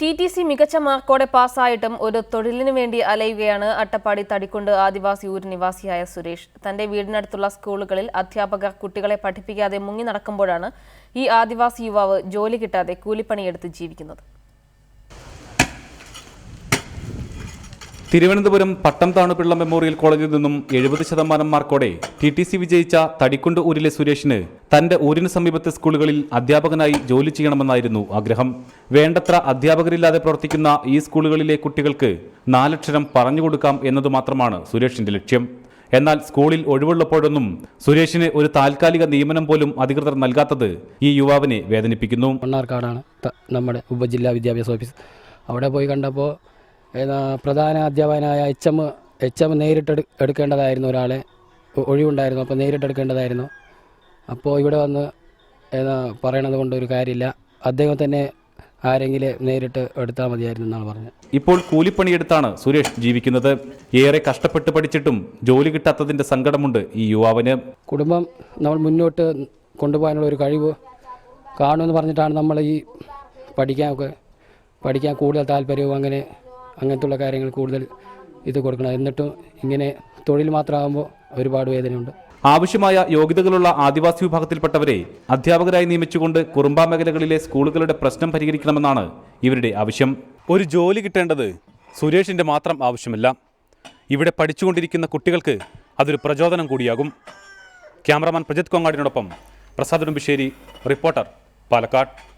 TTC മികച്ച മാർക്കോടെ പാസ്സായിട്ടും ഒരു തൊഴിലിനു വേണ്ടി അലയുകയാണ് അട്ടപ്പാടി തടിക്കുണ്ട് ആദിവാസി ഊര് നിവാസിയായ സുരേഷ്. തന്റെ വീടിനടുത്തുള്ള സ്കൂളുകളിൽ അധ്യാപകർ കുട്ടികളെ പഠിപ്പിക്കാതെ മുങ്ങി നടക്കുമ്പോഴാണ് ഈ ആദിവാസി യുവാവ് ജോലി കിട്ടാതെ കൂലിപ്പണിയെടുത്ത് ജീവിക്കുന്നത്. തിരുവനന്തപുരം പട്ടംതാണുപിള്ള മെമ്മോറിയൽ കോളേജിൽ നിന്നും 70% മാർക്കോടെ TTC വിജയിച്ച തടിക്കുണ്ട് ഊരിലെ സുരേഷിന് തന്റെ ഊരിന് സമീപത്തെ സ്കൂളുകളിൽ അധ്യാപകനായി ജോലി ചെയ്യണമെന്നായിരുന്നു ആഗ്രഹം. വേണ്ടത്ര അധ്യാപകരില്ലാതെ പ്രവർത്തിക്കുന്ന ഈ സ്കൂളുകളിലെ കുട്ടികൾക്ക് 4 അക്ഷരം പറഞ്ഞുകൊടുക്കാം എന്നതു മാത്രമാണ് സുരേഷിന്റെ ലക്ഷ്യം. എന്നാൽ സ്കൂളിൽ ഒഴിവുള്ളപ്പോഴൊന്നും സുരേഷിന് ഒരു താൽക്കാലിക നിയമനം പോലും അധികൃതർ നൽകാത്തത് ഈ യുവാവിനെ വേദനിപ്പിക്കുന്നു. മണ്ണാർക്കാടാണ് നമ്മുടെ ഉപജില്ലാ വിദ്യാഭ്യാസ ഓഫീസ്. അവിടെ പോയി കണ്ടപ്പോൾ പ്രധാന അധ്യാപകനായ എച്ച് എം നേരിട്ട് എടുക്കേണ്ടതായിരുന്നു, ഒരാളെ ഒഴിവുണ്ടായിരുന്നു, അപ്പോൾ നേരിട്ടെടുക്കേണ്ടതായിരുന്നു. അപ്പോൾ ഇവിടെ വന്ന് പറയണത് കൊണ്ടൊരു കാര്യമില്ല, അദ്ദേഹം തന്നെ ആരെങ്കിലും നേരിട്ട് എടുത്താൽ മതിയായിരുന്നു എന്നാണ് പറഞ്ഞത്. ഇപ്പോൾ കൂലിപ്പണിയെടുത്താണ് സുരേഷ് ജീവിക്കുന്നത്. ഏറെ കഷ്ടപ്പെട്ട് പഠിച്ചിട്ടും ജോലി കിട്ടാത്തതിന്റെ സങ്കടമുണ്ട് ഈ യുവാവിന്. കുടുംബം നമ്മൾ മുന്നോട്ട് കൊണ്ടുപോകാനുള്ള ഒരു കഴിവ് കാണുമെന്ന് പറഞ്ഞിട്ടാണ് നമ്മൾ ഈ പഠിക്കാൻ കൂടുതൽ താല്പര്യവും അങ്ങനത്തുള്ള കാര്യങ്ങൾ കൂടുതൽ ഇത് കൊടുക്കണം. എന്നിട്ടും ഇങ്ങനെ തൊഴിൽ മാത്രമാകുമ്പോൾ ഒരുപാട് വേദനയുണ്ട്. ആവശ്യമായ യോഗ്യതകളുള്ള ആദിവാസി വിഭാഗത്തിൽപ്പെട്ടവരെ അധ്യാപകരായി നിയമിച്ചുകൊണ്ട് കുറുമ്പാ മേഖലകളിലെ സ്കൂളുകളുടെ പ്രശ്നം പരിഹരിക്കണമെന്നാണ് ഇവരുടെ ആവശ്യം. ഒരു ജോലി കിട്ടേണ്ടത് സുരേഷിന്റെ മാത്രം ആവശ്യമല്ല, ഇവിടെ പഠിച്ചുകൊണ്ടിരിക്കുന്ന കുട്ടികൾക്ക് അതൊരു പ്രചോദനം കൂടിയാകും. ക്യാമറമാൻ പ്രജിത് കൊങ്ങാടിനോടൊപ്പം പ്രസാദ് ഉടുമ്പിശ്ശേരി, റിപ്പോർട്ടർ, പാലക്കാട്.